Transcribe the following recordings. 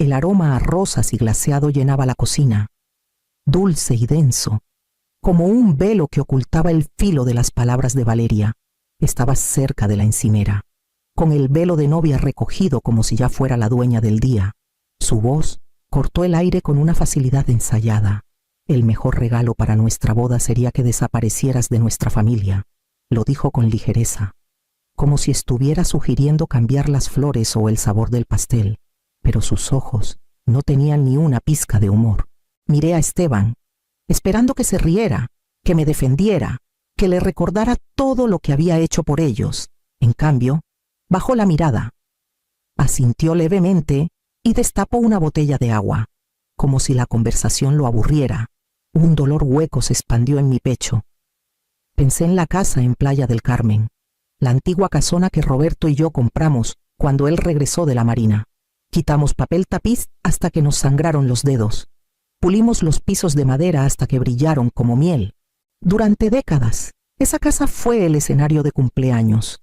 El aroma a rosas y glaseado llenaba la cocina, dulce y denso, como un velo que ocultaba el filo de las palabras de Valeria. Estaba cerca de la encimera, con el velo de novia recogido como si ya fuera la dueña del día. Su voz cortó el aire con una facilidad ensayada. El mejor regalo para nuestra boda sería que desaparecieras de nuestra familia, lo dijo con ligereza, como si estuviera sugiriendo cambiar las flores o el sabor del pastel, pero sus ojos no tenían ni una pizca de humor. Miré a Esteban, esperando que se riera, que me defendiera, que le recordara todo lo que había hecho por ellos. En cambio, bajó la mirada, asintió levemente y destapó una botella de agua, como si la conversación lo aburriera. Un dolor hueco se expandió en mi pecho. Pensé en la casa en Playa del Carmen, la antigua casona que Roberto y yo compramos cuando él regresó de la marina. Quitamos papel tapiz hasta que nos sangraron los dedos. Pulimos los pisos de madera hasta que brillaron como miel. Durante décadas, esa casa fue el escenario de cumpleaños.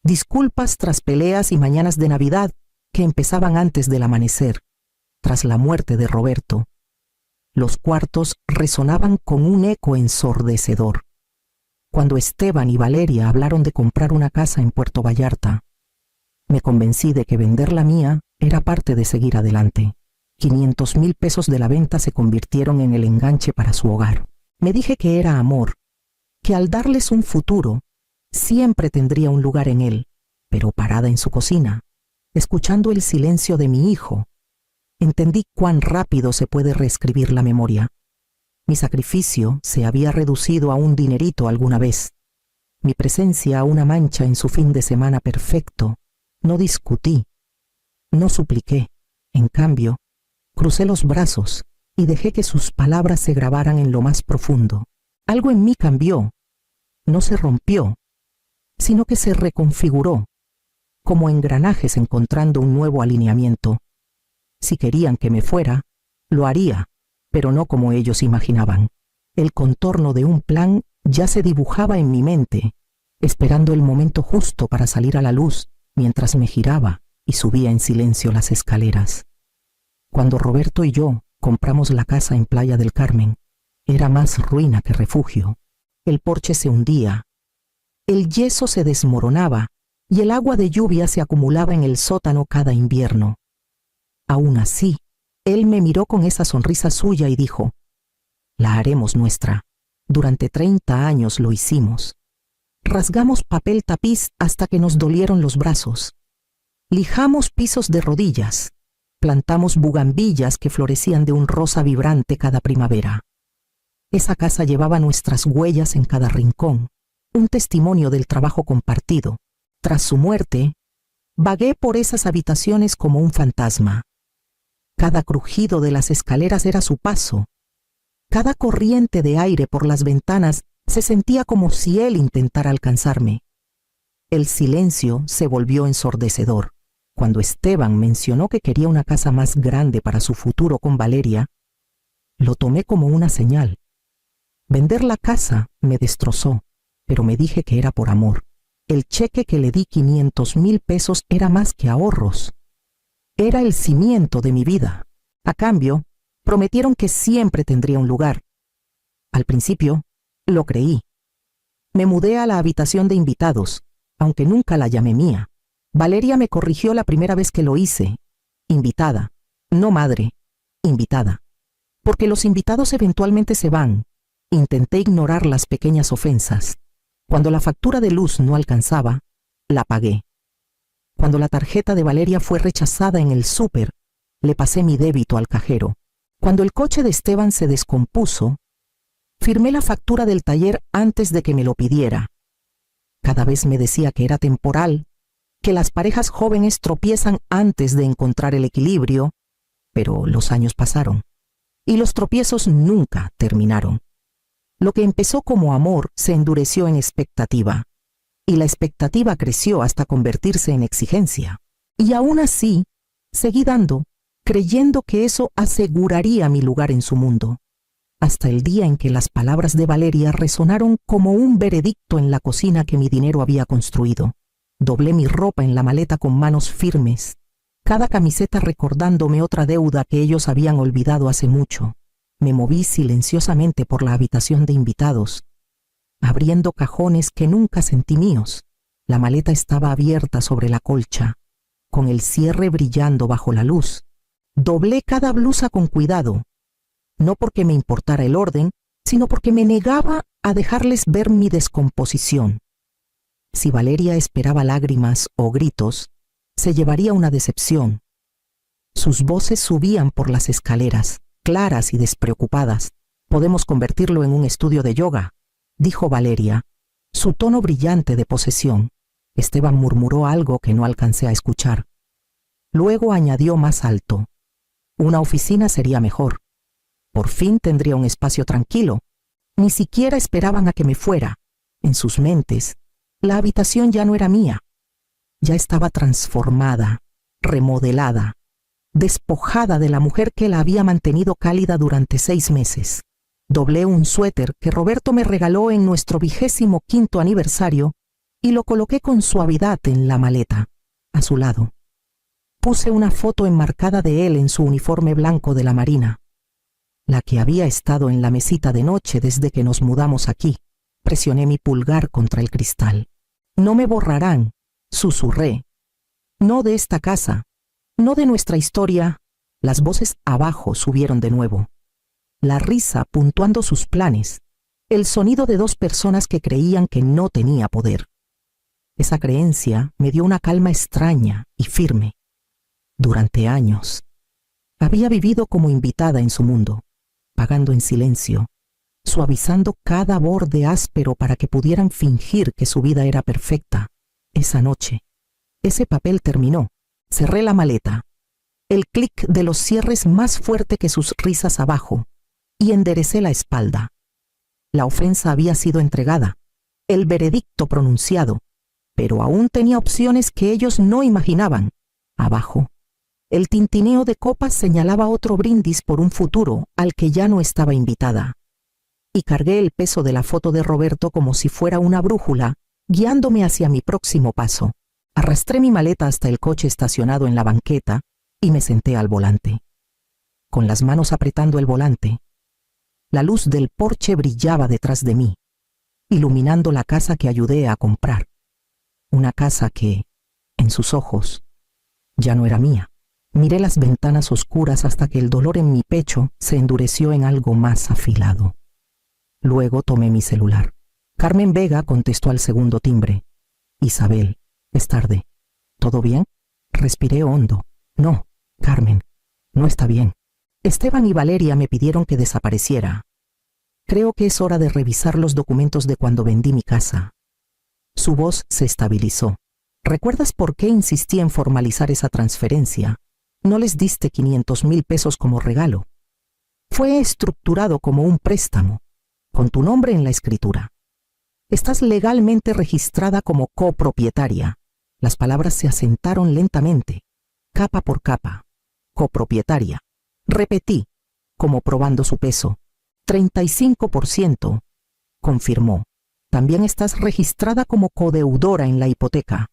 Disculpas tras peleas y mañanas de Navidad que empezaban antes del amanecer. Tras la muerte de Roberto, los cuartos resonaban con un eco ensordecedor. Cuando Esteban y Valeria hablaron de comprar una casa en Puerto Vallarta, me convencí de que vender la mía era parte de seguir adelante. 500,000 pesos de la venta se convirtieron en el enganche para su hogar. Me dije que era amor, que al darles un futuro, siempre tendría un lugar en él, pero parada en su cocina, escuchando el silencio de mi hijo, entendí cuán rápido se puede reescribir la memoria. Mi sacrificio se había reducido a un dinerito alguna vez, mi presencia a una mancha en su fin de semana perfecto. No discutí, no supliqué. En cambio, crucé los brazos y dejé que sus palabras se grabaran en lo más profundo. Algo en mí cambió, no se rompió, sino que se reconfiguró, como engranajes encontrando un nuevo alineamiento. Si querían que me fuera, lo haría, pero no como ellos imaginaban. El contorno de un plan ya se dibujaba en mi mente, esperando el momento justo para salir a la luz, mientras me giraba y subía en silencio las escaleras. Cuando Roberto y yo compramos la casa en Playa del Carmen, era más ruina que refugio. El porche se hundía, el yeso se desmoronaba y el agua de lluvia se acumulaba en el sótano cada invierno. Aún así, él me miró con esa sonrisa suya y dijo: «La haremos nuestra. Durante 30 años lo hicimos. Rasgamos papel tapiz hasta que nos dolieron los brazos. Lijamos pisos de rodillas. Plantamos bugambillas que florecían de un rosa vibrante cada primavera. Esa casa llevaba nuestras huellas en cada rincón, un testimonio del trabajo compartido. Tras su muerte, vagué por esas habitaciones como un fantasma. Cada crujido de las escaleras era su paso. Cada corriente de aire por las ventanas se sentía como si él intentara alcanzarme. El silencio se volvió ensordecedor. Cuando Esteban mencionó que quería una casa más grande para su futuro con Valeria, lo tomé como una señal. Vender la casa me destrozó, pero me dije que era por amor. El cheque que le di, 500,000 pesos, era más que ahorros. Era el cimiento de mi vida. A cambio, prometieron que siempre tendría un lugar. Al principio, lo creí. Me mudé a la habitación de invitados, aunque nunca la llamé mía. Valeria me corrigió la primera vez que lo hice. Invitada, no madre, invitada. Porque los invitados eventualmente se van. Intenté ignorar las pequeñas ofensas. Cuando la factura de luz no alcanzaba, la pagué. Cuando la tarjeta de Valeria fue rechazada en el súper, le pasé mi débito al cajero. Cuando el coche de Esteban se descompuso, firmé la factura del taller antes de que me lo pidiera. Cada vez me decía que era temporal, que las parejas jóvenes tropiezan antes de encontrar el equilibrio, pero los años pasaron, y los tropiezos nunca terminaron. Lo que empezó como amor se endureció en expectativa, y la expectativa creció hasta convertirse en exigencia. Y aún así, seguí dando, creyendo que eso aseguraría mi lugar en su mundo, hasta el día en que las palabras de Valeria resonaron como un veredicto en la cocina que mi dinero había construido. Doblé mi ropa en la maleta con manos firmes. cada camiseta recordándome otra deuda que ellos habían olvidado hace mucho. Me moví silenciosamente por la habitación de invitados, abriendo cajones que nunca sentí míos. La maleta estaba abierta sobre la colcha, con el cierre brillando bajo la luz. Doblé cada blusa con cuidado, no porque me importara el orden, sino porque me negaba a dejarles ver mi descomposición. Si Valeria esperaba lágrimas o gritos, se llevaría una decepción. Sus voces subían por las escaleras, claras y despreocupadas. «Podemos convertirlo en un estudio de yoga», dijo Valeria, su tono brillante de posesión. Esteban murmuró algo que no alcancé a escuchar. Luego añadió más alto: «Una oficina sería mejor. Por fin tendría un espacio tranquilo». Ni siquiera esperaban a que me fuera. En sus mentes, la habitación ya no era mía. Ya estaba transformada, remodelada, despojada de la mujer que la había mantenido cálida durante 6 meses. Doblé un suéter que Roberto me regaló en nuestro 25º aniversario y lo coloqué con suavidad en la maleta, a su lado. Puse una foto enmarcada de él en su uniforme blanco de la Marina, la que había estado en la mesita de noche desde que nos mudamos aquí. Presioné mi pulgar contra el cristal. «No me borrarán», susurré. «No de esta casa, no de nuestra historia». Las voces abajo subieron de nuevo. La risa puntuando sus planes. El sonido de 2 personas que creían que no tenía poder. Esa creencia me dio una calma extraña y firme. Durante años, había vivido como invitada en su mundo, pagando en silencio, suavizando cada borde áspero para que pudieran fingir que su vida era perfecta. Esa noche, ese papel terminó. Cerré la maleta, el clic de los cierres más fuerte que sus risas abajo, y enderecé la espalda. La ofensa había sido entregada, el veredicto pronunciado, pero aún tenía opciones que ellos no imaginaban. Abajo, el tintineo de copas señalaba otro brindis por un futuro al que ya no estaba invitada. Y cargué el peso de la foto de Roberto como si fuera una brújula, guiándome hacia mi próximo paso. Arrastré mi maleta hasta el coche estacionado en la banqueta y me senté al volante. Con las manos apretando el volante, la luz del porche brillaba detrás de mí, iluminando la casa que ayudé a comprar. Una casa que, en sus ojos, ya no era mía. Miré las ventanas oscuras hasta que el dolor en mi pecho se endureció en algo más afilado. Luego tomé mi celular. Carmen Vega contestó al segundo timbre. «Isabel, es tarde. ¿Todo bien?» Respiré hondo. «No, Carmen, no está bien. Esteban y Valeria me pidieron que desapareciera. Creo que es hora de revisar los documentos de cuando vendí mi casa». Su voz se estabilizó. «¿Recuerdas por qué insistí en formalizar esa transferencia? No les diste 500,000 pesos como regalo. Fue estructurado como un préstamo, con tu nombre en la escritura. Estás legalmente registrada como copropietaria». Las palabras se asentaron lentamente, capa por capa. «Copropietaria». Repetí, como probando su peso. 35%, confirmó. «También estás registrada como codeudora en la hipoteca.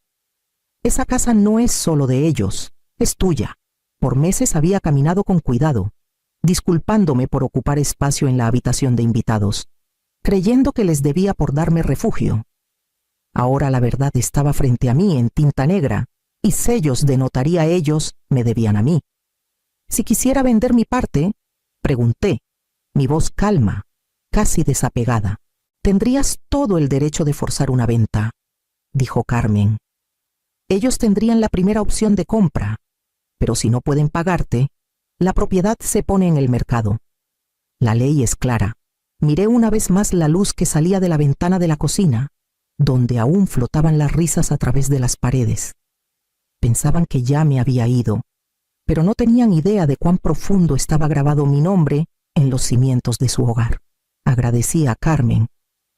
Esa casa no es solo de ellos, es tuya». Por meses había caminado con cuidado, disculpándome por ocupar espacio en la habitación de invitados, creyendo que les debía por darme refugio. Ahora la verdad estaba frente a mí en tinta negra, y sellos de notaría ellos me debían a mí. «Si quisiera vender mi parte», pregunté, mi voz calma, casi desapegada. «Tendrías todo el derecho de forzar una venta», dijo Carmen. «Ellos tendrían la primera opción de compra, pero si no pueden pagarte, la propiedad se pone en el mercado. La ley es clara». Miré una vez más la luz que salía de la ventana de la cocina, donde aún flotaban las risas a través de las paredes. Pensaban que ya me había ido, pero no tenían idea de cuán profundo estaba grabado mi nombre en los cimientos de su hogar. Agradecí a Carmen,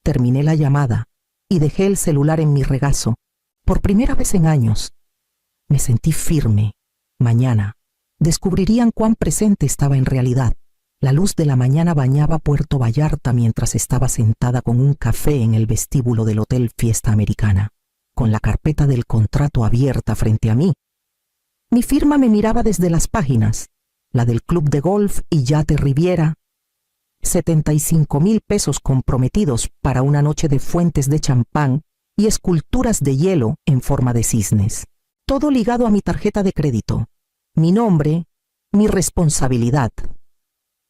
terminé la llamada y dejé el celular en mi regazo. Por primera vez en años, me sentí firme. Mañana descubrirían cuán presente estaba en realidad. La luz de la mañana bañaba Puerto Vallarta mientras estaba sentada con un café en el vestíbulo del Hotel Fiesta Americana, con la carpeta del contrato abierta frente a mí. Mi firma me miraba desde las páginas, la del Club de Golf y Yate Riviera. 75,000 pesos comprometidos para una noche de fuentes de champán y esculturas de hielo en forma de cisnes. Todo ligado a mi tarjeta de crédito. Mi nombre, mi responsabilidad.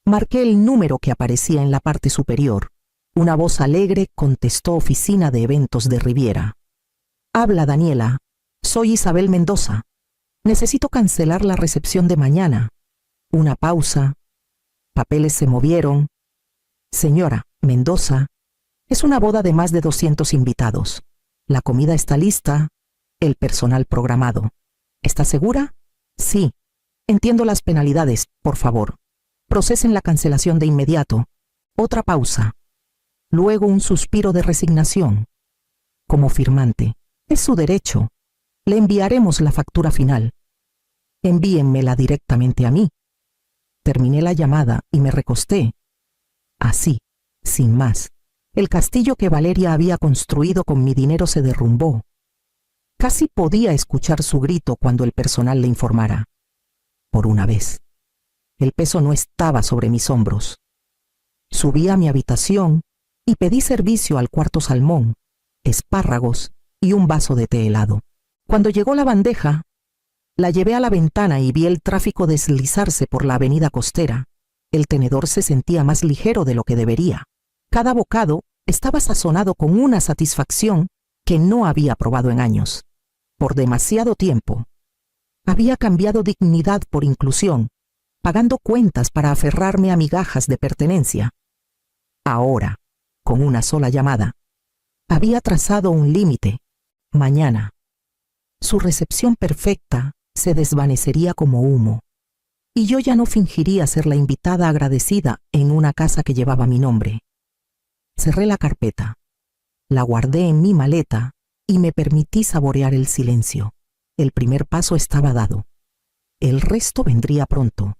Marqué el número que aparecía en la parte superior. Una voz alegre contestó: Oficina de Eventos de Riviera. Habla Daniela. Soy Isabel Mendoza. Necesito cancelar la recepción de mañana. Una pausa. Papeles se movieron. Señora Mendoza, es una boda de más de 200 invitados. La comida está lista, el personal programado. ¿Está segura? Sí. Entiendo las penalidades, por favor. Procesen la cancelación de inmediato. Otra pausa. Luego un suspiro de resignación. Como firmante, es su derecho. Le enviaremos la factura final. Envíenmela directamente a mí. Terminé la llamada y me recosté. Así, sin más, el castillo que Valeria había construido con mi dinero se derrumbó. Casi podía escuchar su grito cuando el personal le informara. Por una vez, el peso no estaba sobre mis hombros. Subí a mi habitación y pedí servicio al cuarto salmón, espárragos y un vaso de té helado. Cuando llegó la bandeja, la llevé a la ventana y vi el tráfico deslizarse por la avenida costera. El tenedor se sentía más ligero de lo que debería. Cada bocado estaba sazonado con una satisfacción que no había probado en años. Por demasiado tiempo. Había cambiado dignidad por inclusión, pagando cuentas para aferrarme a migajas de pertenencia. Ahora, con una sola llamada, había trazado un límite. Mañana, su recepción perfecta se desvanecería como humo, y yo ya no fingiría ser la invitada agradecida en una casa que llevaba mi nombre. Cerré la carpeta, la guardé en mi maleta y me permití saborear el silencio. El primer paso estaba dado. El resto vendría pronto,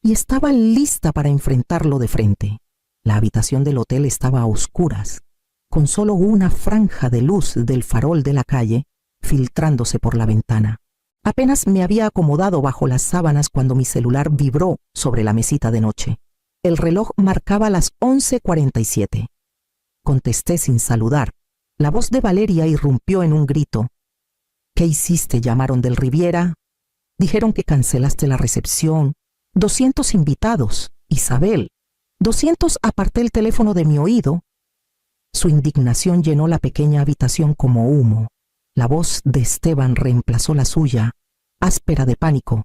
y estaba lista para enfrentarlo de frente. La habitación del hotel estaba a oscuras, con solo una franja de luz del farol de la calle filtrándose por la ventana. Apenas me había acomodado bajo las sábanas cuando mi celular vibró sobre la mesita de noche. El reloj marcaba las 11:47. Contesté sin saludar. La voz de Valeria irrumpió en un grito. ¿Qué hiciste? Llamaron del Riviera. Dijeron que cancelaste la recepción. 200 invitados. Isabel. 200. Aparté el teléfono de mi oído. Su indignación llenó la pequeña habitación como humo. La voz de Esteban reemplazó la suya, áspera de pánico.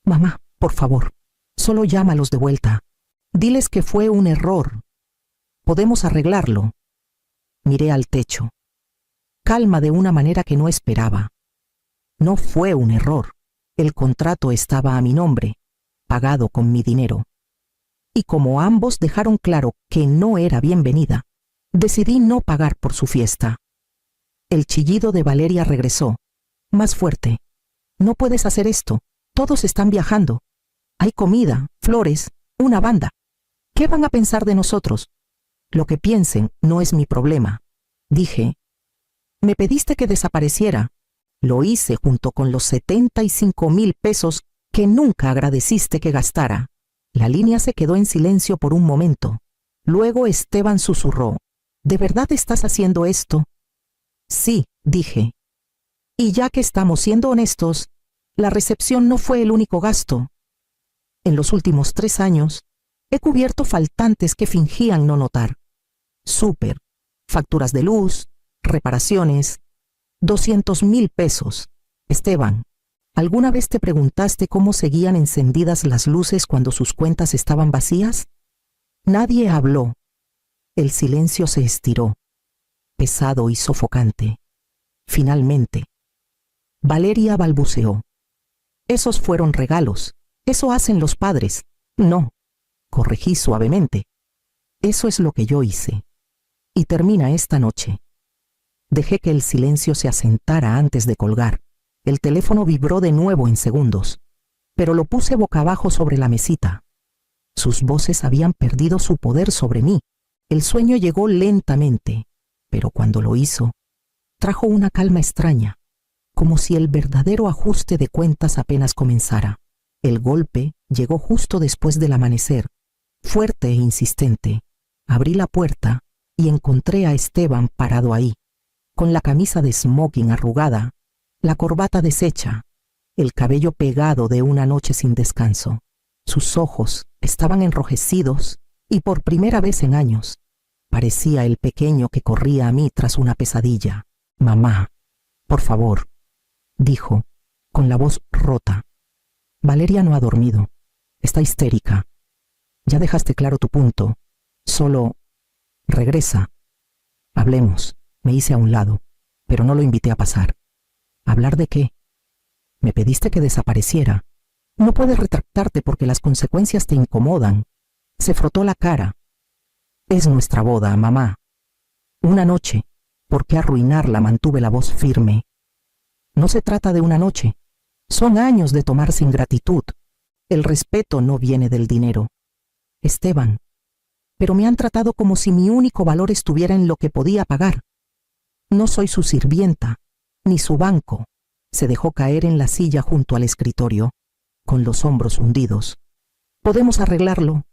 Mamá, por favor, solo llámalos de vuelta. Diles que fue un error. Podemos arreglarlo. Miré al techo. Calma de una manera que no esperaba. No fue un error. El contrato estaba a mi nombre, pagado con mi dinero. Y como ambos dejaron claro que no era bienvenida, decidí no pagar por su fiesta. El chillido de Valeria regresó, más fuerte. No puedes hacer esto. Todos están viajando. Hay comida, flores, una banda. ¿Qué van a pensar de nosotros? Lo que piensen no es mi problema. Dije. Me pediste que desapareciera. Lo hice junto con los 75,000 pesos que nunca agradeciste que gastara. La línea se quedó en silencio por un momento. Luego Esteban susurró. ¿De verdad estás haciendo esto? Sí, dije. Y ya que estamos siendo honestos, la recepción no fue el único gasto. En los últimos 3 años, he cubierto faltantes que fingían no notar. Súper, facturas de luz, reparaciones, 200,000 pesos. Esteban, ¿alguna vez te preguntaste cómo seguían encendidas las luces cuando sus cuentas estaban vacías? Nadie habló. El silencio se estiró, pesado y sofocante. Finalmente, Valeria balbuceó. Esos fueron regalos. Eso hacen los padres. No, corregí suavemente. Eso es lo que yo hice. Y termina esta noche. Dejé que el silencio se asentara antes de colgar. El teléfono vibró de nuevo en segundos, pero lo puse boca abajo sobre la mesita. Sus voces habían perdido su poder sobre mí. El sueño llegó lentamente, pero cuando lo hizo, trajo una calma extraña. como si el verdadero ajuste de cuentas apenas comenzara. El golpe llegó justo después del amanecer, fuerte e insistente. Abrí la puerta y encontré a Esteban parado ahí, con la camisa de smoking arrugada, la corbata deshecha, el cabello pegado de una noche sin descanso. Sus ojos estaban enrojecidos y por primera vez en años parecía el pequeño que corría a mí tras una pesadilla. «Mamá, por favor», dijo, con la voz rota. «Valeria no ha dormido. Está histérica. Ya dejaste claro tu punto. Solo regresa. Hablemos». Me hice a un lado, pero no lo invité a pasar. ¿Hablar de qué? Me pediste que desapareciera. No puedes retractarte porque las consecuencias te incomodan. Se frotó la cara. Es nuestra boda, mamá. Una noche. ¿Por qué arruinarla? Mantuve la voz firme. No se trata de una noche. Son años de tomarse ingratitud. El respeto no viene del dinero. Esteban, pero me han tratado como si mi único valor estuviera en lo que podía pagar. No soy su sirvienta, ni su banco. Se dejó caer en la silla junto al escritorio, con los hombros hundidos. Podemos arreglarlo.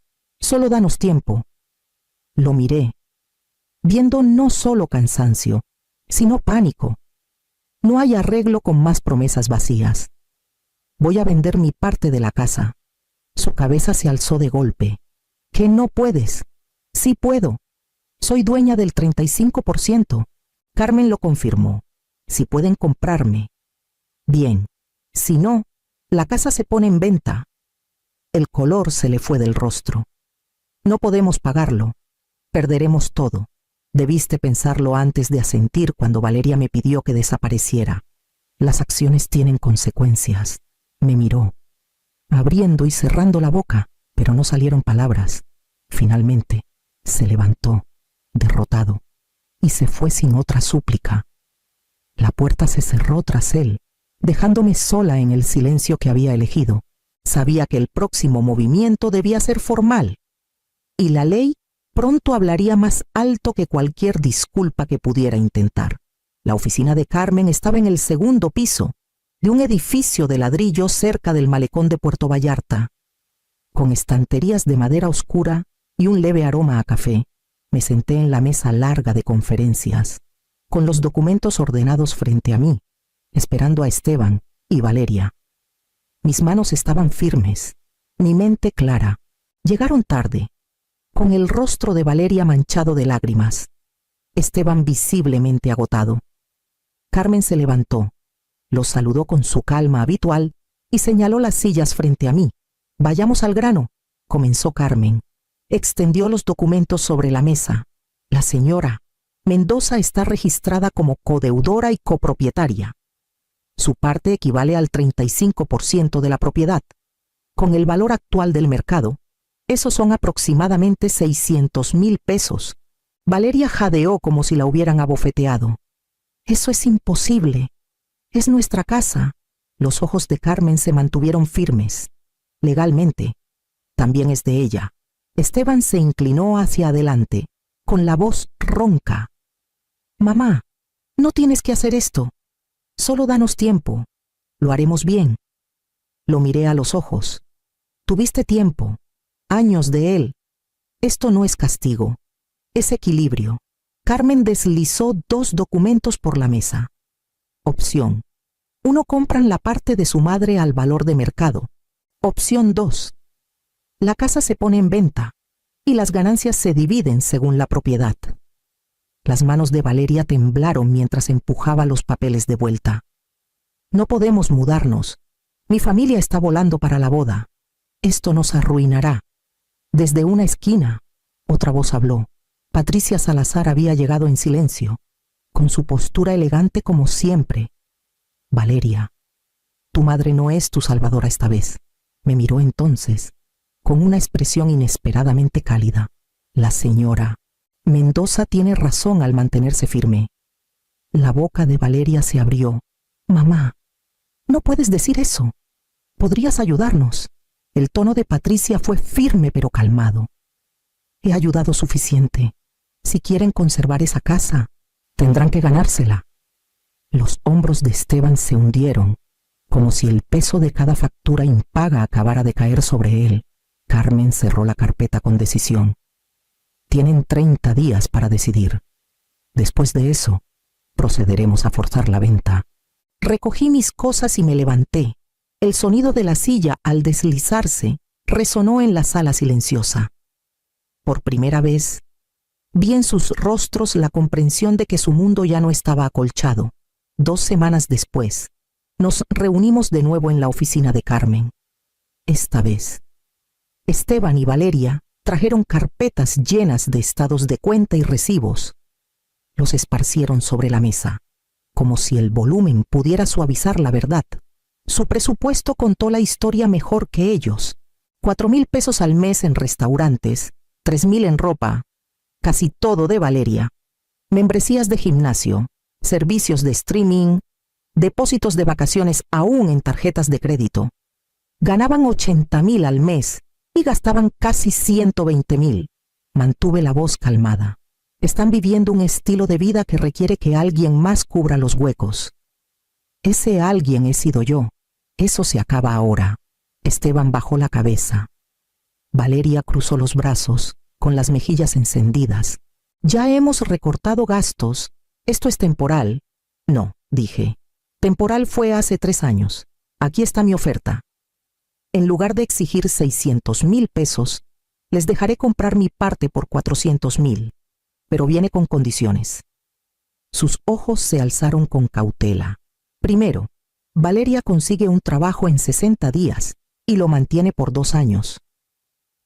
Solo danos tiempo. Lo miré, viendo no solo cansancio, sino pánico. No hay arreglo con más promesas vacías. Voy a vender mi parte de la casa. Su cabeza se alzó de golpe. ¿Qué no puedes? Sí puedo. Soy dueña del 35%. Carmen lo confirmó. Si pueden comprarme. Bien. Si no, la casa se pone en venta. El color se le fue del rostro. No podemos pagarlo. Perderemos todo. Debiste pensarlo antes de asentir cuando Valeria me pidió que desapareciera. Las acciones tienen consecuencias. Me miró, abriendo y cerrando la boca, pero no salieron palabras. Finalmente, se levantó, derrotado, y se fue sin otra súplica. La puerta se cerró tras él, dejándome sola en el silencio que había elegido. Sabía que el próximo movimiento debía ser formal, y la ley pronto hablaría más alto que cualquier disculpa que pudiera intentar. La oficina de Carmen estaba en el segundo piso, de un edificio de ladrillo cerca del malecón de Puerto Vallarta. Con estanterías de madera oscura y un leve aroma a café, me senté en la mesa larga de conferencias, con los documentos ordenados frente a mí, esperando a Esteban y Valeria. Mis manos estaban firmes, mi mente clara. Llegaron tarde, con el rostro de Valeria manchado de lágrimas, Esteban visiblemente agotado. Carmen se levantó, los saludó con su calma habitual y señaló las sillas frente a mí. «Vayamos al grano», comenzó Carmen. Extendió los documentos sobre la mesa. La señora Mendoza está registrada como codeudora y copropietaria. Su parte equivale al 35% de la propiedad. Con el valor actual del mercado, esos son aproximadamente 600,000 pesos. Valeria jadeó como si la hubieran abofeteado. «Eso es imposible. Es nuestra casa». Los ojos de Carmen se mantuvieron firmes. «Legalmente, también es de ella». Esteban se inclinó hacia adelante, con la voz ronca. «Mamá, no tienes que hacer esto. Solo danos tiempo. Lo haremos bien». Lo miré a los ojos. «Tuviste tiempo, años de él. Esto no es castigo, es equilibrio». Carmen deslizó 2 documentos por la mesa. Opción 1. Compran la parte de su madre al valor de mercado. Opción 2. La casa se pone en venta y las ganancias se dividen según la propiedad. Las manos de Valeria temblaron mientras empujaba los papeles de vuelta. «No podemos mudarnos. Mi familia está volando para la boda. Esto nos arruinará». Desde una esquina, otra voz habló. Patricia Salazar había llegado en silencio, con su postura elegante como siempre. «Valeria, tu madre no es tu salvadora esta vez». Me miró entonces, con una expresión inesperadamente cálida. «La señora Mendoza tiene razón al mantenerse firme». La boca de Valeria se abrió. «Mamá, no puedes decir eso. Podrías ayudarnos». El tono de Patricia fue firme pero calmado. «He ayudado suficiente. Si quieren conservar esa casa, tendrán que ganársela». Los hombros de Esteban se hundieron, como si el peso de cada factura impaga acabara de caer sobre él. Carmen cerró la carpeta con decisión. Tienen 30 días para decidir. Después de eso, procederemos a forzar la venta. Recogí mis cosas y me levanté. El sonido de la silla, al deslizarse, resonó en la sala silenciosa. Por primera vez, vi en sus rostros la comprensión de que su mundo ya no estaba acolchado. 2 semanas después, nos reunimos de nuevo en la oficina de Carmen. Esta vez, Esteban y Valeria trajeron carpetas llenas de estados de cuenta y recibos. Los esparcieron sobre la mesa, como si el volumen pudiera suavizar la verdad. Su presupuesto contó la historia mejor que ellos. 4,000 pesos al mes en restaurantes, 3,000 en ropa, casi todo de Valeria, membresías de gimnasio, servicios de streaming, depósitos de vacaciones aún en tarjetas de crédito. Ganaban 80,000 al mes y gastaban casi 120,000. Mantuve la voz calmada. Están viviendo un estilo de vida que requiere que alguien más cubra los huecos. Ese alguien he sido yo. Eso se acaba ahora. Esteban bajó la cabeza. Valeria cruzó los brazos, con las mejillas encendidas. Ya hemos recortado gastos. Esto es temporal. No, dije. Temporal fue hace 3 años. Aquí está mi oferta. En lugar de exigir 600,000 pesos, les dejaré comprar mi parte por 400,000, pero viene con condiciones. Sus ojos se alzaron con cautela. Primero, Valeria consigue un trabajo en 60 días y lo mantiene por 2 años.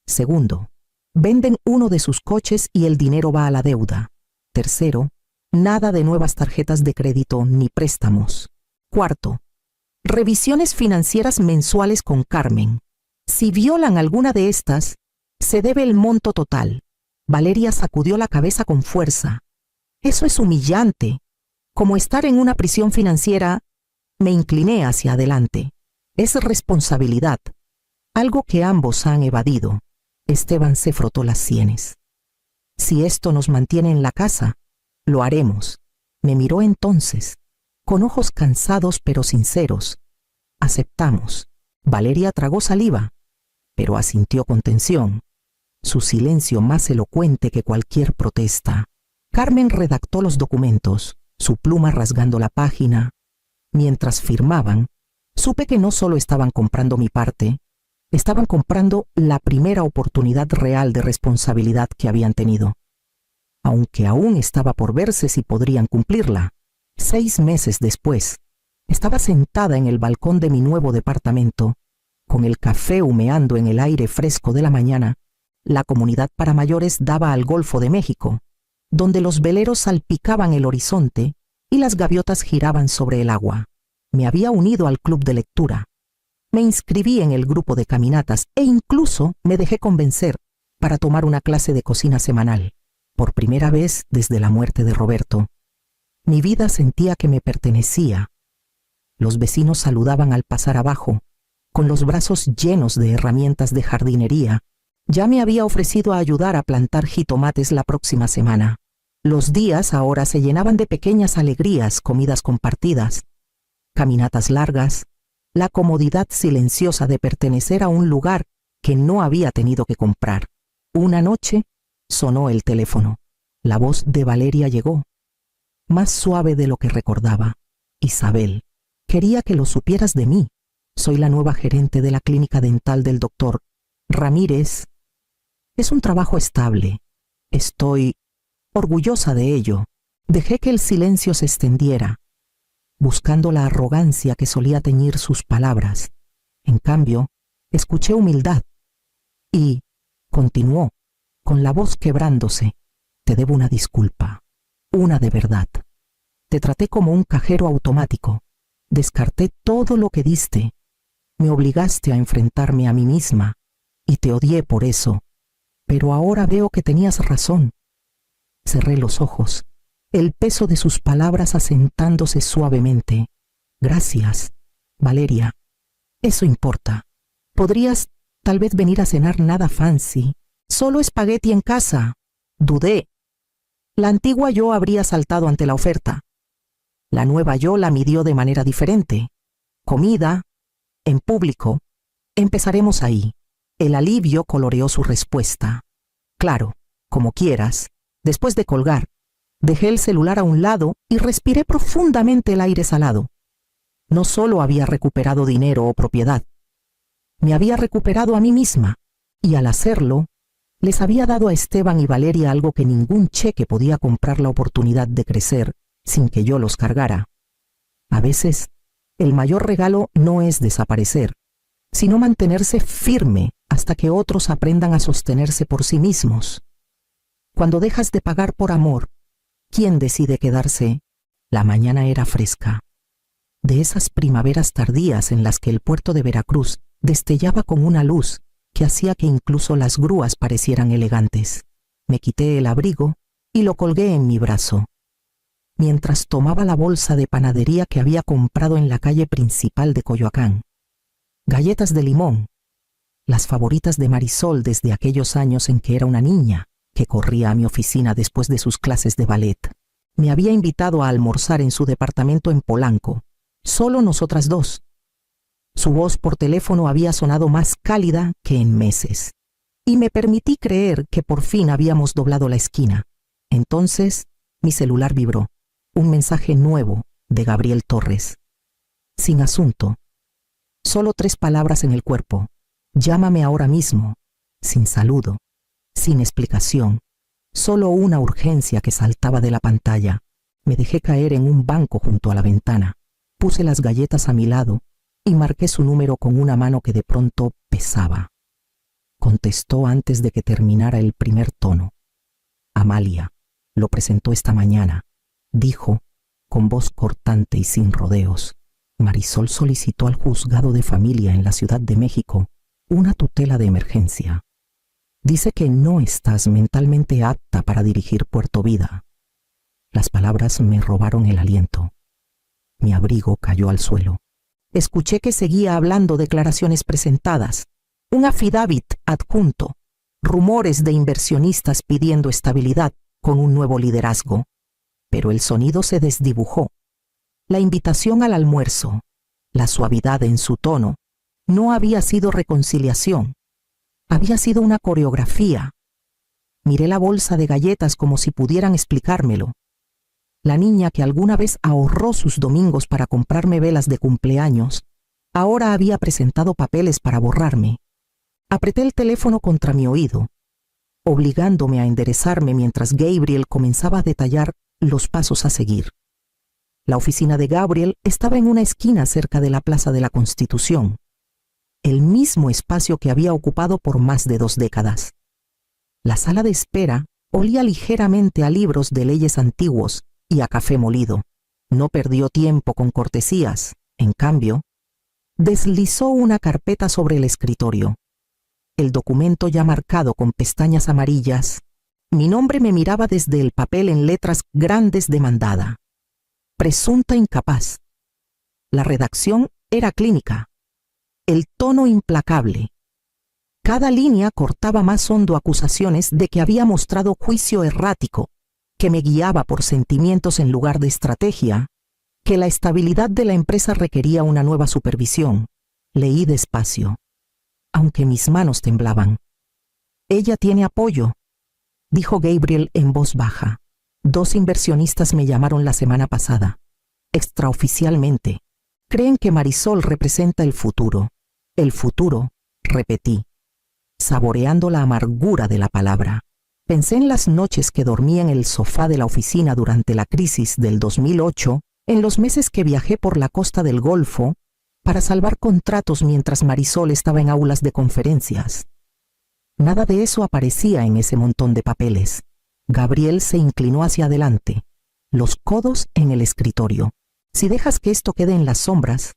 Segundo, venden uno de sus coches y el dinero va a la deuda. Tercero, nada de nuevas tarjetas de crédito ni préstamos. Cuarto, revisiones financieras mensuales con Carmen. Si violan alguna de estas, se debe el monto total. Valeria sacudió la cabeza con fuerza. Eso es humillante. Como estar en una prisión financiera. Me incliné hacia adelante. Es responsabilidad. Algo que ambos han evadido. Esteban se frotó las sienes. Si esto nos mantiene en la casa, lo haremos. Me miró entonces, con ojos cansados pero sinceros. Aceptamos. Valeria tragó saliva, pero asintió con tensión, su silencio más elocuente que cualquier protesta. Carmen redactó los documentos, su pluma rasgando la página. Mientras firmaban, supe que no solo estaban comprando mi parte, estaban comprando la primera oportunidad real de responsabilidad que habían tenido. Aunque aún estaba por verse si podrían cumplirla. 6 meses después, estaba sentada en el balcón de mi nuevo departamento, con el café humeando en el aire fresco de la mañana. La comunidad para mayores daba al Golfo de México, donde los veleros salpicaban el horizonte y las gaviotas giraban sobre el agua. Me había unido al club de lectura. Me inscribí en el grupo de caminatas e incluso me dejé convencer para tomar una clase de cocina semanal. Por primera vez desde la muerte de Roberto, mi vida sentía que me pertenecía. Los vecinos saludaban al pasar abajo, con los brazos llenos de herramientas de jardinería. Ya me había ofrecido a ayudar a plantar jitomates la próxima semana. Los días ahora se llenaban de pequeñas alegrías, comidas compartidas, caminatas largas, la comodidad silenciosa de pertenecer a un lugar que no había tenido que comprar. Una noche sonó el teléfono. La voz de Valeria llegó, más suave de lo que recordaba. Isabel, quería que lo supieras de mí. Soy la nueva gerente de la clínica dental del doctor Ramírez. Es un trabajo estable. Estoy orgullosa de ello. Dejé que el silencio se extendiera, buscando la arrogancia que solía teñir sus palabras. En cambio, escuché humildad. Y continuó, con la voz quebrándose. Te debo una disculpa, una de verdad. Te traté como un cajero automático. Descarté todo lo que diste. Me obligaste a enfrentarme a mí misma y te odié por eso. Pero ahora veo que tenías razón. Cerré los ojos, el peso de sus palabras asentándose suavemente. Gracias, Valeria. Eso importa. Podrías tal vez venir a cenar nada fancy. Solo espagueti en casa. Dudé. La antigua yo habría saltado ante la oferta. La nueva yo la midió de manera diferente. Comida, en público. Empezaremos ahí. El alivio coloreó su respuesta. Claro, como quieras. Después de colgar, dejé el celular a un lado y respiré profundamente el aire salado. No solo había recuperado dinero o propiedad, me había recuperado a mí misma, y al hacerlo, les había dado a Esteban y Valeria algo que ningún cheque podía comprar: la oportunidad de crecer sin que yo los cargara. A veces, el mayor regalo no es desaparecer, sino mantenerse firme hasta que otros aprendan a sostenerse por sí mismos. Cuando dejas de pagar por amor, ¿quién decide quedarse? La mañana era fresca, de esas primaveras tardías en las que el puerto de Veracruz destellaba con una luz que hacía que incluso las grúas parecieran elegantes. Me quité el abrigo y lo colgué en mi brazo, mientras tomaba la bolsa de panadería que había comprado en la calle principal de Coyoacán. Galletas de limón, las favoritas de Marisol desde aquellos años en que era una niña que corría a mi oficina después de sus clases de ballet. Me había invitado a almorzar en su departamento en Polanco, solo nosotras dos. Su voz por teléfono había sonado más cálida que en meses, y me permití creer que por fin habíamos doblado la esquina. Entonces, mi celular vibró. Un mensaje nuevo de Gabriel Torres. Sin asunto. Solo 3 palabras en el cuerpo. Llámame ahora mismo. Sin saludo. Sin explicación. Solo una urgencia que saltaba de la pantalla. Me dejé caer en un banco junto a la ventana. Puse las galletas a mi lado y marqué su número con una mano que de pronto pesaba. Contestó antes de que terminara el primer tono. Amalia, lo presentó esta mañana, dijo, con voz cortante y sin rodeos. Marisol solicitó al juzgado de familia en la Ciudad de México una tutela de emergencia. Dice que no estás mentalmente apta para dirigir Puerto Vida. Las palabras me robaron el aliento. Mi abrigo cayó al suelo. Escuché que seguía hablando: declaraciones presentadas, un affidavit adjunto, rumores de inversionistas pidiendo estabilidad con un nuevo liderazgo. Pero el sonido se desdibujó. La invitación al almuerzo, la suavidad en su tono, no había sido reconciliación. Había sido una coreografía. Miré la bolsa de galletas como si pudieran explicármelo. La niña que alguna vez ahorró sus domingos para comprarme velas de cumpleaños, ahora había presentado papeles para borrarme. Apreté el teléfono contra mi oído, obligándome a enderezarme mientras Gabriel comenzaba a detallar los pasos a seguir. La oficina de Gabriel estaba en una esquina cerca de la Plaza de la Constitución, el mismo espacio que había ocupado por más de 2 décadas. La sala de espera olía ligeramente a libros de leyes antiguos y a café molido. No perdió tiempo con cortesías. En cambio, deslizó una carpeta sobre el escritorio. El documento ya marcado con pestañas amarillas. Mi nombre me miraba desde el papel en letras grandes de mandada. Presunta incapaz. La redacción era clínica. El tono implacable. Cada línea cortaba más hondo acusaciones de que había mostrado juicio errático, que me guiaba por sentimientos en lugar de estrategia, que la estabilidad de la empresa requería una nueva supervisión. Leí despacio, aunque mis manos temblaban. Ella tiene apoyo, dijo Gabriel en voz baja. 2 inversionistas me llamaron la semana pasada. Extraoficialmente. Creen que Marisol representa el futuro. El futuro, repetí, saboreando la amargura de la palabra. Pensé en las noches que dormí en el sofá de la oficina durante la crisis del 2008, en los meses que viajé por la costa del Golfo para salvar contratos mientras Marisol estaba en aulas de conferencias. Nada de eso aparecía en ese montón de papeles. Gabriel se inclinó hacia adelante, los codos en el escritorio. Si dejas que esto quede en las sombras,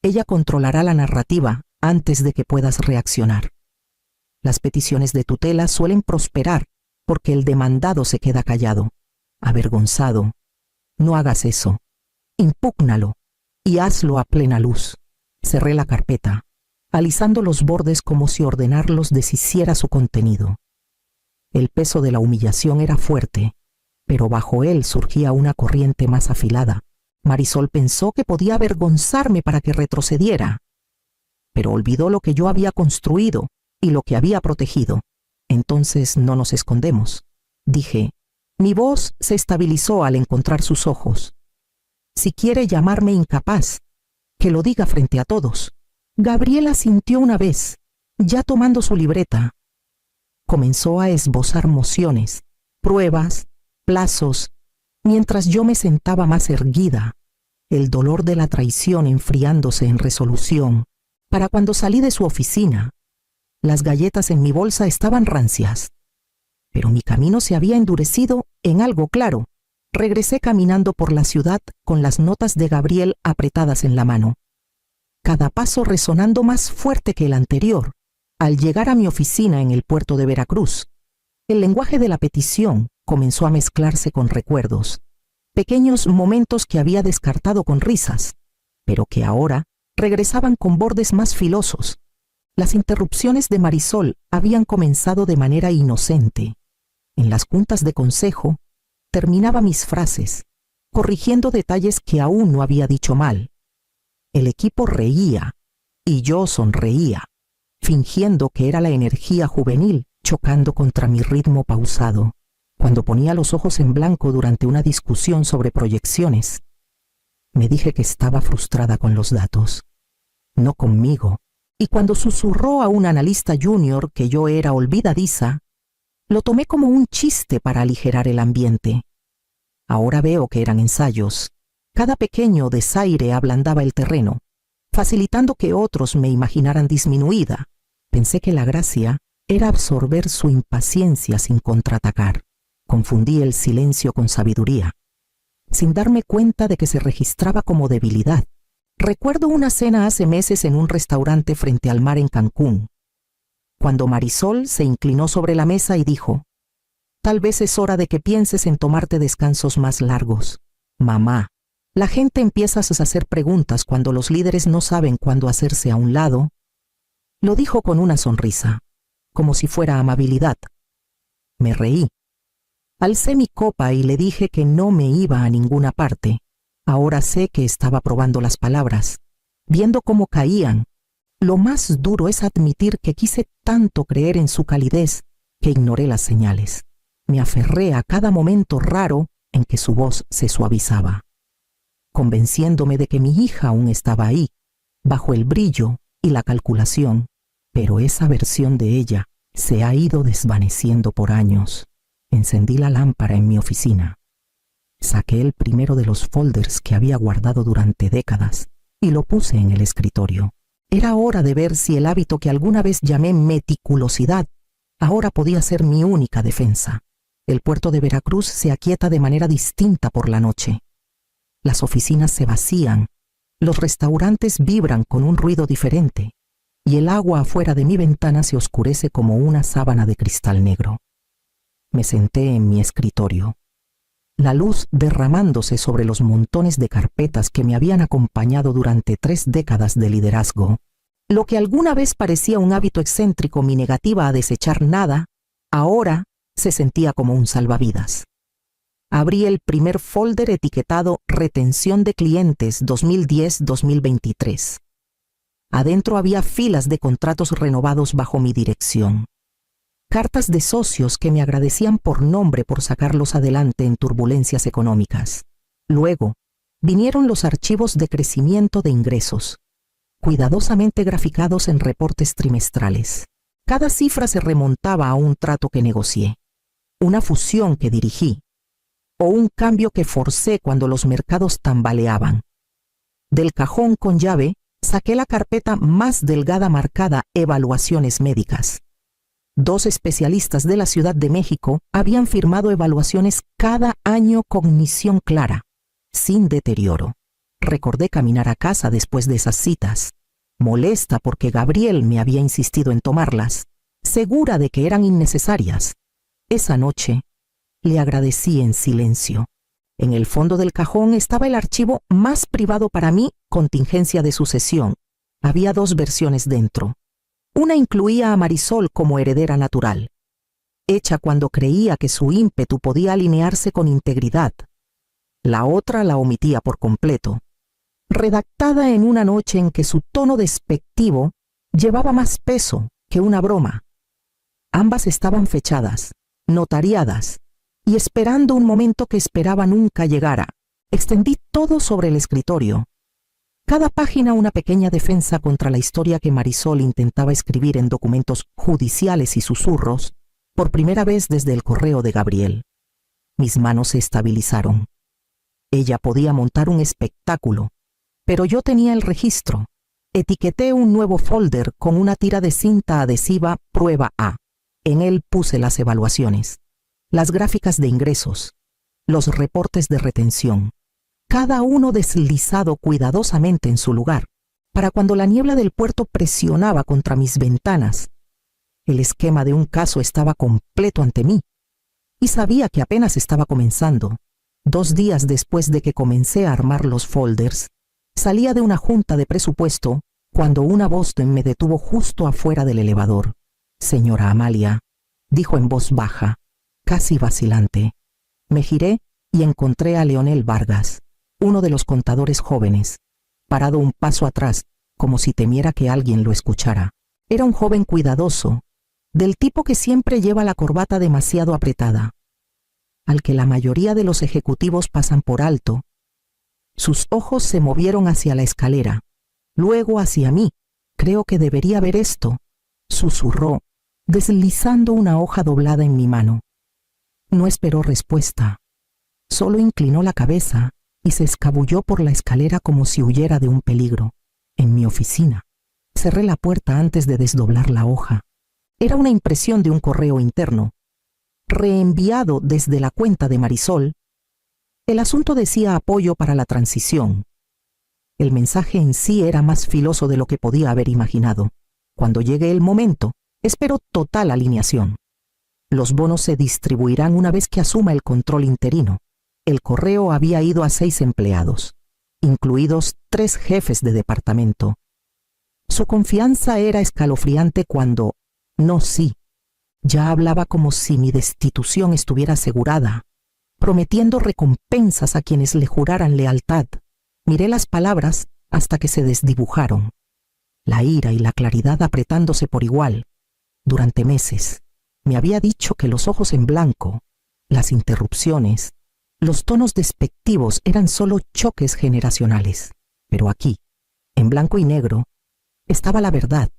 ella controlará la narrativa antes de que puedas reaccionar. Las peticiones de tutela suelen prosperar porque el demandado se queda callado, avergonzado. No hagas eso. Impúgnalo y hazlo a plena luz. Cerré la carpeta, alisando los bordes como si ordenarlos deshiciera su contenido. El peso de la humillación era fuerte, pero bajo él surgía una corriente más afilada. Marisol pensó que podía avergonzarme para que retrocediera, pero olvidó lo que yo había construido y lo que había protegido. Entonces no nos escondemos, dije. Mi voz se estabilizó al encontrar sus ojos. Si quiere llamarme incapaz, que lo diga frente a todos. Gabriela asintió una vez, ya tomando su libreta. Comenzó a esbozar mociones, pruebas, plazos, mientras yo me sentaba más erguida, el dolor de la traición enfriándose en resolución. Para cuando salí de su oficina, las galletas en mi bolsa estaban rancias, pero mi camino se había endurecido en algo claro. Regresé caminando por la ciudad con las notas de Gabriel apretadas en la mano, cada paso resonando más fuerte que el anterior. Al llegar a mi oficina en el puerto de Veracruz, el lenguaje de la petición comenzó a mezclarse con recuerdos, pequeños momentos que había descartado con risas, pero que ahora regresaban con bordes más filosos. Las interrupciones de Marisol habían comenzado de manera inocente. En las juntas de consejo, terminaba mis frases, corrigiendo detalles que aún no había dicho mal. El equipo reía y yo sonreía, fingiendo que era la energía juvenil chocando contra mi ritmo pausado. Cuando ponía los ojos en blanco durante una discusión sobre proyecciones, me dije que estaba frustrada con los datos, no conmigo, y cuando susurró a un analista junior que yo era olvidadiza, lo tomé como un chiste para aligerar el ambiente. Ahora veo que eran ensayos. Cada pequeño desaire ablandaba el terreno, facilitando que otros me imaginaran disminuida. Pensé que la gracia era absorber su impaciencia sin contraatacar. Confundí el silencio con sabiduría, sin darme cuenta de que se registraba como debilidad. Recuerdo una cena hace meses en un restaurante frente al mar en Cancún, cuando Marisol se inclinó sobre la mesa y dijo: «Tal vez es hora de que pienses en tomarte descansos más largos. Mamá, la gente empieza a hacer preguntas cuando los líderes no saben cuándo hacerse a un lado». Lo dijo con una sonrisa, como si fuera amabilidad. Me reí. Alcé mi copa y le dije que no me iba a ninguna parte. Ahora sé que estaba probando las palabras, viendo cómo caían. Lo más duro es admitir que quise tanto creer en su calidez que ignoré las señales. Me aferré a cada momento raro en que su voz se suavizaba, convenciéndome de que mi hija aún estaba ahí, bajo el brillo y la calculación, pero esa versión de ella se ha ido desvaneciendo por años. Encendí la lámpara en mi oficina. Saqué el primero de los folders que había guardado durante décadas y lo puse en el escritorio. Era hora de ver si el hábito que alguna vez llamé meticulosidad ahora podía ser mi única defensa. El puerto de Veracruz se aquieta de manera distinta por la noche. Las oficinas se vacían, los restaurantes vibran con un ruido diferente, y el agua afuera de mi ventana se oscurece como una sábana de cristal negro. Me senté en mi escritorio, la luz derramándose sobre los montones de carpetas que me habían acompañado durante 3 décadas de liderazgo. Lo que alguna vez parecía un hábito excéntrico, mi negativa a desechar nada, ahora se sentía como un salvavidas. Abrí el primer folder etiquetado Retención de Clientes 2010-2023. Adentro había filas de contratos renovados bajo mi dirección. Cartas de socios que me agradecían por nombre por sacarlos adelante en turbulencias económicas. Luego, vinieron los archivos de crecimiento de ingresos, cuidadosamente graficados en reportes trimestrales. Cada cifra se remontaba a un trato que negocié, una fusión que dirigí, o un cambio que forcé cuando los mercados tambaleaban. Del cajón con llave, saqué la carpeta más delgada marcada Evaluaciones médicas. 2 especialistas de la Ciudad de México habían firmado evaluaciones cada año con misión clara, sin deterioro. Recordé caminar a casa después de esas citas, molesta porque Gabriel me había insistido en tomarlas, segura de que eran innecesarias. Esa noche, le agradecí en silencio. En el fondo del cajón estaba el archivo más privado para mí, contingencia de sucesión. Había 2 versiones dentro. Una incluía a Marisol como heredera natural, hecha cuando creía que su ímpetu podía alinearse con integridad. La otra la omitía por completo, redactada en una noche en que su tono despectivo llevaba más peso que una broma. Ambas estaban fechadas, notariadas, y esperando un momento que esperaba nunca llegara, extendí todo sobre el escritorio. Cada página una pequeña defensa contra la historia que Marisol intentaba escribir en documentos judiciales y susurros, por primera vez desde el correo de Gabriel. Mis manos se estabilizaron. Ella podía montar un espectáculo, pero yo tenía el registro. Etiqueté un nuevo folder con una tira de cinta adhesiva Prueba A. En él puse las evaluaciones, las gráficas de ingresos, los reportes de retención, cada uno deslizado cuidadosamente en su lugar, para cuando la niebla del puerto presionaba contra mis ventanas. El esquema de un caso estaba completo ante mí, y sabía que apenas estaba comenzando. 2 días después de que comencé a armar los folders, salía de una junta de presupuesto cuando una voz me detuvo justo afuera del elevador. «Señora Amalia», dijo en voz baja, casi vacilante. Me giré y encontré a Leonel Vargas, uno de los contadores jóvenes, parado un paso atrás, como si temiera que alguien lo escuchara. Era un joven cuidadoso, del tipo que siempre lleva la corbata demasiado apretada, al que la mayoría de los ejecutivos pasan por alto. Sus ojos se movieron hacia la escalera, luego hacia mí. «Creo que debería ver esto», susurró, deslizando una hoja doblada en mi mano. No esperó respuesta. Solo inclinó la cabeza y se escabulló por la escalera como si huyera de un peligro. En mi oficina. Cerré la puerta antes de desdoblar la hoja. Era una impresión de un correo interno, reenviado desde la cuenta de Marisol. El asunto decía apoyo para la transición. El mensaje en sí era más filoso de lo que podía haber imaginado. Cuando llegue el momento, espero total alineación. Los bonos se distribuirán una vez que asuma el control interino. El correo había ido a 6 empleados, incluidos 3 jefes de departamento. Su confianza era escalofriante cuando, no sí, ya hablaba como si mi destitución estuviera asegurada, prometiendo recompensas a quienes le juraran lealtad. Miré las palabras hasta que se desdibujaron, la ira y la claridad apretándose por igual. Durante meses me había dicho que los ojos en blanco, las interrupciones, los tonos despectivos eran solo choques generacionales. Pero aquí, en blanco y negro, estaba la verdad.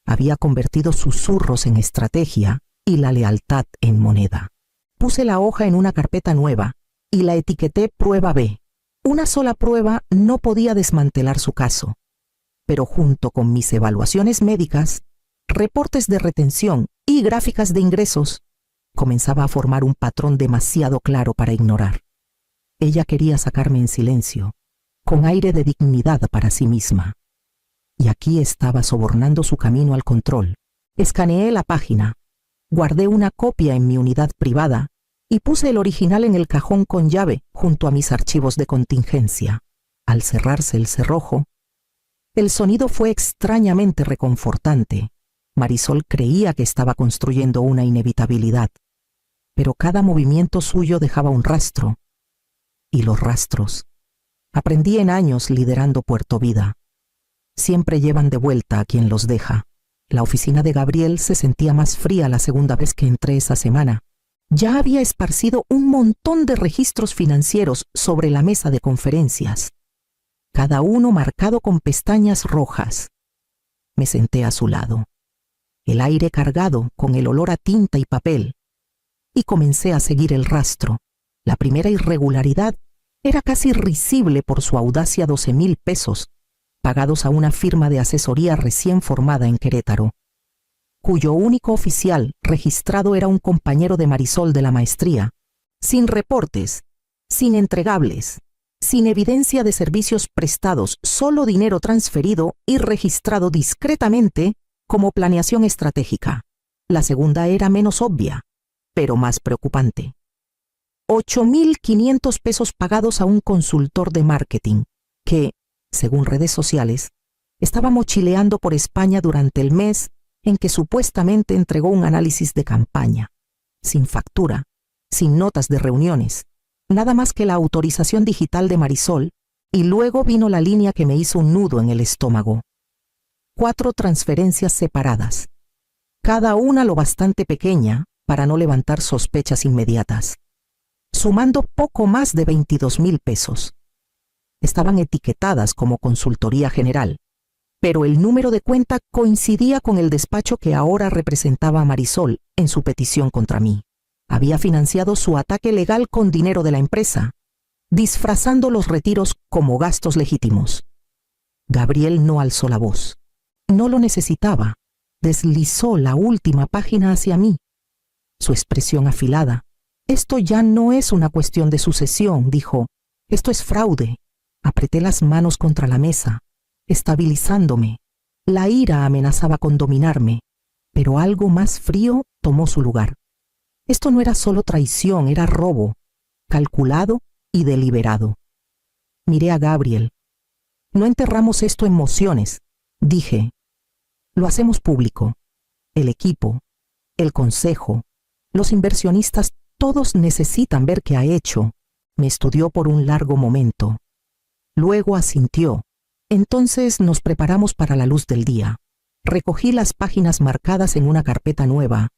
Había convertido susurros en estrategia y la lealtad en moneda. Puse la hoja en una carpeta nueva y la etiqueté Prueba B. Una sola prueba no podía desmantelar su caso, pero junto con mis evaluaciones médicas, reportes de retención y gráficas de ingresos, comenzaba a formar un patrón demasiado claro para ignorar. Ella quería sacarme en silencio, con aire de dignidad para sí misma. Y aquí estaba sobornando su camino al control. Escaneé la página, guardé una copia en mi unidad privada y puse el original en el cajón con llave junto a mis archivos de contingencia. Al cerrarse el cerrojo, el sonido fue extrañamente reconfortante. Marisol creía que estaba construyendo una inevitabilidad, pero cada movimiento suyo dejaba un rastro. Y los rastros. Aprendí en años liderando Puerto Vida. Siempre llevan de vuelta a quien los deja. La oficina de Gabriel se sentía más fría la segunda vez que entré esa semana. Ya había esparcido un montón de registros financieros sobre la mesa de conferencias, cada uno marcado con pestañas rojas. Me senté a su lado, el aire cargado con el olor a tinta y papel, y comencé a seguir el rastro. La primera irregularidad era casi risible por su audacia: 12,000 pesos, pagados a una firma de asesoría recién formada en Querétaro, cuyo único oficial registrado era un compañero de Marisol de la maestría, sin reportes, sin entregables, sin evidencia de servicios prestados, solo dinero transferido y registrado discretamente como planeación estratégica. La segunda era menos obvia, pero más preocupante. 8,500 pesos pagados a un consultor de marketing que, según redes sociales, estaba mochileando por España durante el mes en que supuestamente entregó un análisis de campaña, sin factura, sin notas de reuniones, Nada más que la autorización digital de Marisol, y luego vino la línea que me hizo un nudo en el estómago. 4 transferencias separadas, cada una lo bastante pequeña para no levantar sospechas inmediatas, sumando poco más de 22,000 pesos. Estaban etiquetadas como consultoría general, pero el número de cuenta coincidía con el despacho que ahora representaba a Marisol en su petición contra mí. Había financiado su ataque legal con dinero de la empresa, disfrazando los retiros como gastos legítimos. Gabriel no alzó la voz. No lo necesitaba. Deslizó la última página hacia mí. Su expresión afilada. Esto ya no es una cuestión de sucesión, dijo. Esto es fraude. Apreté las manos contra la mesa, estabilizándome. La ira amenazaba con dominarme, pero algo más frío tomó su lugar. Esto no era solo traición, era robo, calculado y deliberado. Miré a Gabriel. No enterramos esto en mociones, dije. Lo hacemos público. El equipo, el consejo, los inversionistas, todos necesitan ver qué ha hecho. Me estudió por un largo momento. Luego asintió. Entonces nos preparamos para la luz del día. Recogí las páginas marcadas en una carpeta nueva,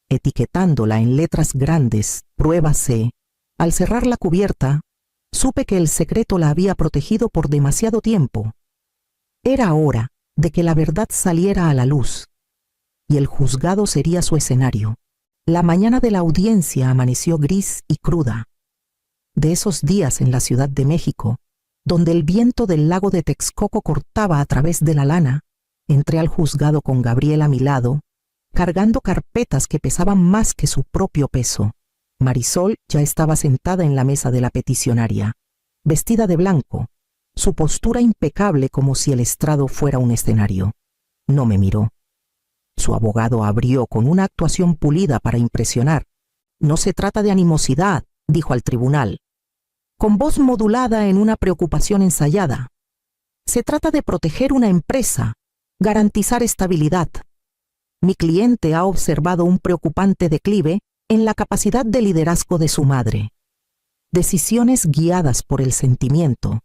etiquetándola en letras grandes, prueba C. Al cerrar la cubierta, supe que el secreto la había protegido por demasiado tiempo. Era hora de que la verdad saliera a la luz, y el juzgado sería su escenario. La mañana de la audiencia amaneció gris y cruda. De esos días en la Ciudad de México, donde el viento del lago de Texcoco cortaba a través de la lana, entré al juzgado con Gabriel a mi lado, cargando carpetas que pesaban más que su propio peso. Marisol ya estaba sentada en la mesa de la peticionaria, vestida de blanco, su postura impecable como si el estrado fuera un escenario. No me miró. Su abogado abrió con una actuación pulida para impresionar. No se trata de animosidad, dijo al tribunal, con voz modulada en una preocupación ensayada. Se trata de proteger una empresa, garantizar estabilidad. Mi cliente ha observado un preocupante declive en la capacidad de liderazgo de su madre. Decisiones guiadas por el sentimiento,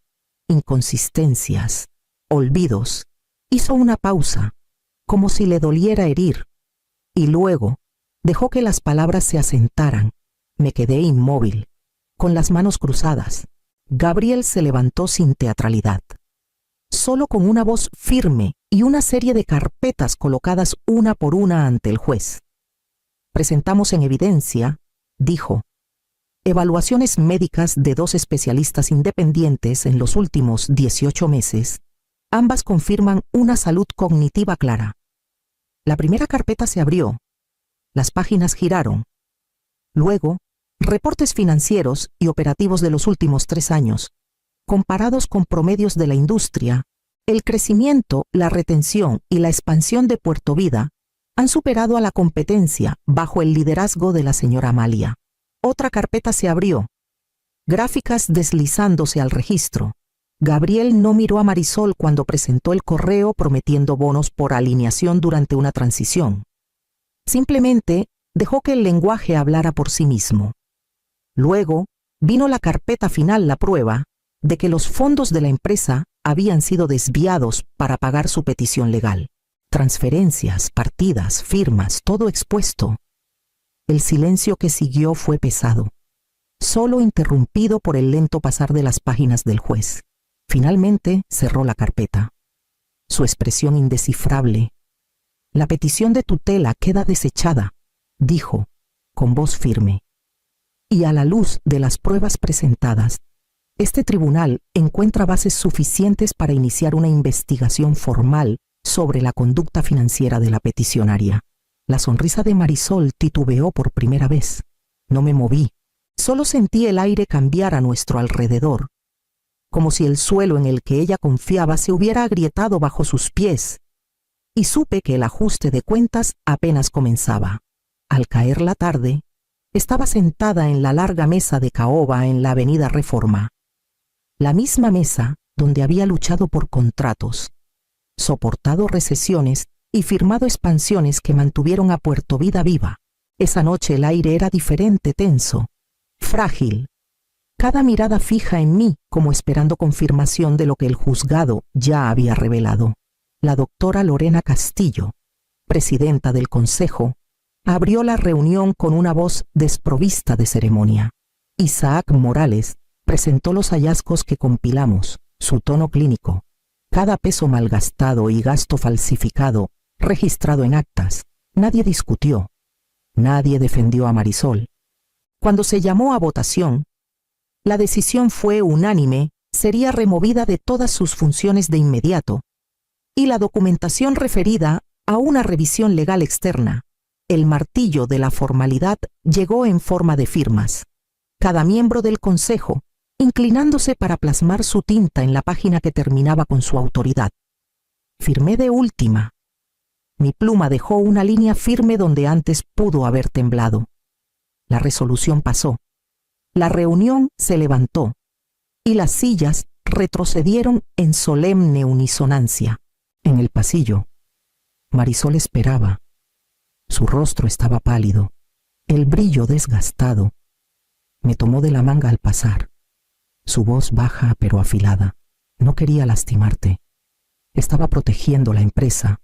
inconsistencias, olvidos. Hizo una pausa, como si le doliera herir, y luego dejó que las palabras se asentaran. Me quedé inmóvil, con las manos cruzadas. Gabriel se levantó sin teatralidad, solo con una voz firme y una serie de carpetas colocadas una por una ante el juez. Presentamos en evidencia, dijo, evaluaciones médicas de 2 especialistas independientes en los últimos 18 meses. Ambas confirman una salud cognitiva clara. La primera carpeta se abrió. Las páginas giraron. Luego, reportes financieros y operativos de los últimos 3 años, comparados con promedios de la industria. El crecimiento, la retención y la expansión de Puerto Vida han superado a la competencia bajo el liderazgo de la señora Amalia. Otra carpeta se abrió. Gráficas deslizándose al registro. Gabriel no miró a Marisol cuando presentó el correo prometiendo bonos por alineación durante una transición. Simplemente dejó que el lenguaje hablara por sí mismo. Luego vino la carpeta final, la prueba de que los fondos de la empresa habían sido desviados para pagar su petición legal. Transferencias, partidas, firmas, todo expuesto. El silencio que siguió fue pesado, solo interrumpido por el lento pasar de las páginas del juez. Finalmente cerró la carpeta. Su expresión indescifrable. La petición de tutela queda desechada, dijo, con voz firme. Y a la luz de las pruebas presentadas, este tribunal encuentra bases suficientes para iniciar una investigación formal sobre la conducta financiera de la peticionaria. La sonrisa de Marisol titubeó por primera vez. No me moví. Solo sentí el aire cambiar a nuestro alrededor, como si el suelo en el que ella confiaba se hubiera agrietado bajo sus pies, y supe que el ajuste de cuentas apenas comenzaba. Al caer la tarde, estaba sentada en la larga mesa de caoba en la avenida Reforma, la misma mesa donde había luchado por contratos, soportado recesiones y firmado expansiones que mantuvieron a Puerto Vida viva. Esa noche el aire era diferente, tenso, frágil. cada mirada fija en mí como esperando confirmación de lo que el juzgado ya había revelado. La doctora Lorena Castillo, presidenta del consejo, abrió la reunión con una voz desprovista de ceremonia. Isaac Morales presentó los hallazgos que compilamos, su tono clínico, cada peso malgastado y gasto falsificado registrado en actas. Nadie discutió, nadie defendió a Marisol. Cuando se llamó a votación, la decisión fue unánime: sería removida de todas sus funciones de inmediato, y la documentación referida a una revisión legal externa. El martillo de la formalidad llegó en forma de firmas. Cada miembro del consejo, inclinándose para plasmar su tinta en la página que terminaba con su autoridad. Firmé de última. Mi pluma dejó una línea firme donde antes pudo haber temblado. La resolución pasó. La reunión se levantó y las sillas retrocedieron en solemne unisonancia. En el pasillo, Marisol esperaba. Su rostro estaba pálido, el brillo desgastado. Me tomó de la manga al pasar. Su voz baja pero afilada. No quería lastimarte. Estaba protegiendo la empresa.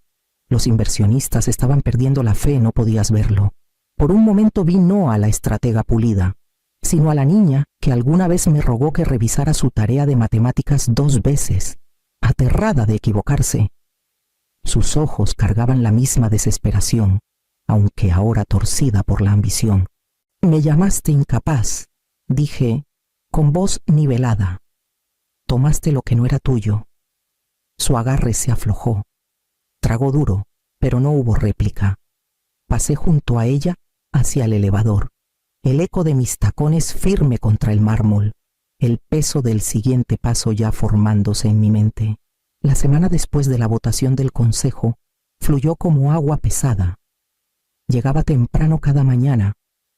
Los inversionistas estaban perdiendo la fe, no podías verlo. Por un momento vi no a la estratega pulida, sino a la niña que alguna vez me rogó que revisara su tarea de matemáticas 2 veces, aterrada de equivocarse. Sus ojos cargaban la misma desesperación, aunque ahora torcida por la ambición. Me llamaste incapaz, dije, con voz nivelada. Tomaste lo que no era tuyo. Su agarre se aflojó. Tragó duro, pero no hubo réplica. Pasé junto a ella hacia el elevador. El eco de mis tacones firme contra el mármol. El peso del siguiente paso ya formándose en mi mente. La semana después de la votación del consejo, fluyó como agua pesada. Llegaba temprano cada mañana,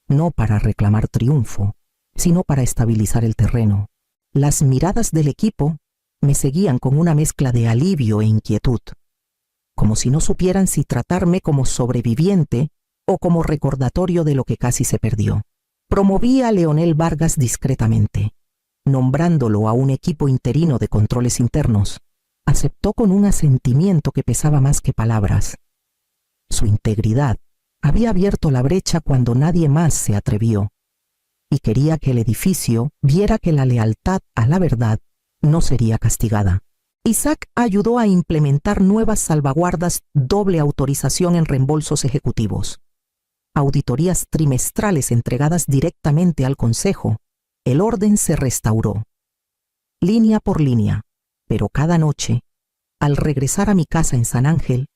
no para reclamar triunfo, sino para estabilizar el terreno. Las miradas del equipo me seguían con una mezcla de alivio e inquietud, como si no supieran si tratarme como sobreviviente o como recordatorio de lo que casi se perdió. Promoví a Leonel Vargas discretamente, nombrándolo a un equipo interino de controles internos. Aceptó con un asentimiento que pesaba más que palabras. Su integridad había abierto la brecha cuando nadie más se atrevió, y quería que el edificio viera que la lealtad a la verdad no sería castigada. Isaac ayudó a implementar nuevas salvaguardas, doble autorización en reembolsos ejecutivos, auditorías trimestrales entregadas directamente al consejo. El orden se restauró, línea por línea, pero cada noche, al regresar a mi casa en San Ángel,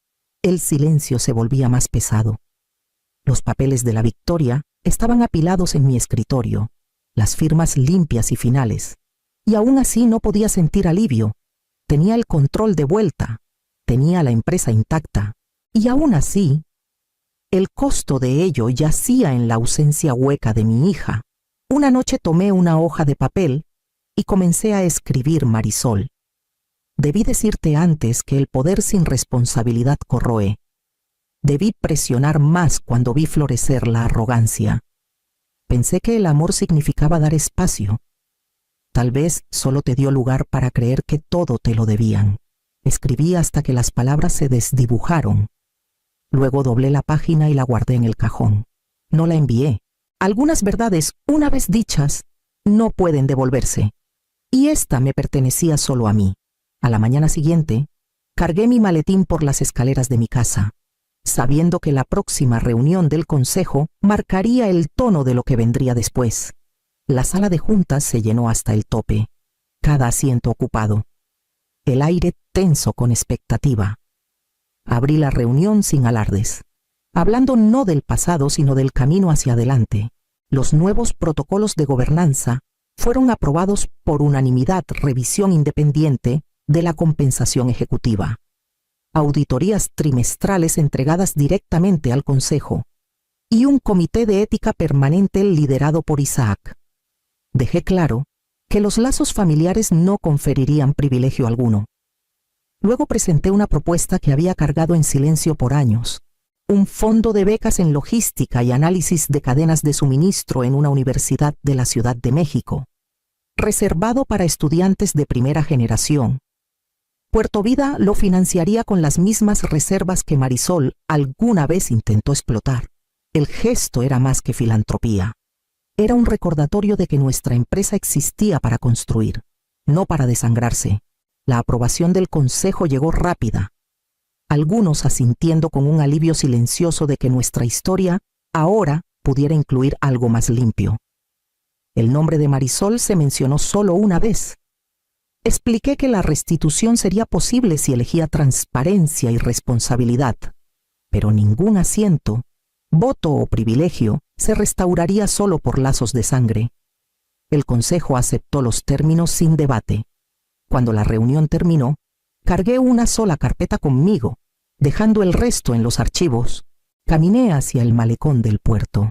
el silencio se volvía más pesado. Los papeles de la victoria estaban apilados en mi escritorio, las firmas limpias y finales, y aún así no podía sentir alivio. Tenía el control de vuelta, tenía la empresa intacta, y aún así, el costo de ello yacía en la ausencia hueca de mi hija. Una noche tomé una hoja de papel y comencé a escribir: Marisol. Debí decirte antes que el poder sin responsabilidad corroe. Debí presionar más cuando vi florecer la arrogancia. Pensé que el amor significaba dar espacio. Tal vez solo te dio lugar para creer que todo te lo debían. Escribí hasta que las palabras se desdibujaron. Luego doblé la página y la guardé en el cajón. No la envié. Algunas verdades, una vez dichas, no pueden devolverse. Y esta me pertenecía solo a mí. A la mañana siguiente, cargué mi maletín por las escaleras de mi casa, sabiendo que la próxima reunión del consejo marcaría el tono de lo que vendría después. La sala de juntas se llenó hasta el tope, cada asiento ocupado, el aire tenso con expectativa. Abrí la reunión sin alardes, hablando no del pasado sino del camino hacia adelante. Los nuevos protocolos de gobernanza fueron aprobados por unanimidad. Revisión independiente de la compensación ejecutiva, auditorías trimestrales entregadas directamente al consejo y un comité de ética permanente liderado por Isaac. Dejé claro que los lazos familiares no conferirían privilegio alguno. Luego presenté una propuesta que había cargado en silencio por años: un fondo de becas en logística y análisis de cadenas de suministro en una universidad de la Ciudad de México. reservado para estudiantes de primera generación. Puerto Vida lo financiaría con las mismas reservas que Marisol alguna vez intentó explotar. El gesto era más que filantropía. Era un recordatorio de que nuestra empresa existía para construir, no para desangrarse. La aprobación del consejo llegó rápida, algunos asintiendo con un alivio silencioso de que nuestra historia ahora pudiera incluir algo más limpio. El nombre de Marisol se mencionó solo una vez. Expliqué que la restitución sería posible si elegía transparencia y responsabilidad, pero ningún asiento, voto o privilegio se restauraría solo por lazos de sangre. El consejo aceptó los términos sin debate. Cuando la reunión terminó, cargué una sola carpeta conmigo, dejando el resto en los archivos. Caminé hacia el malecón del puerto.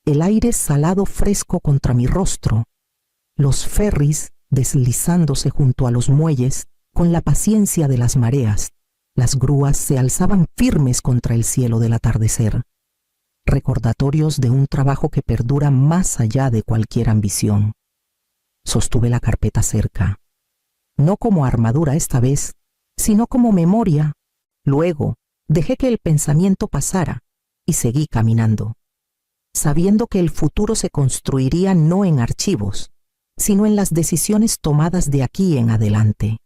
El aire salado fresco contra mi rostro, los ferries deslizándose junto a los muelles con la paciencia de las mareas. Las grúas se alzaban firmes contra el cielo del atardecer. Recordatorios de un trabajo que perdura más allá de cualquier ambición. Sostuve la carpeta cerca, no como armadura esta vez, sino como memoria. Luego dejé que el pensamiento pasara y seguí caminando, sabiendo que el futuro se construiría no en archivos, sino en las decisiones tomadas de aquí en adelante.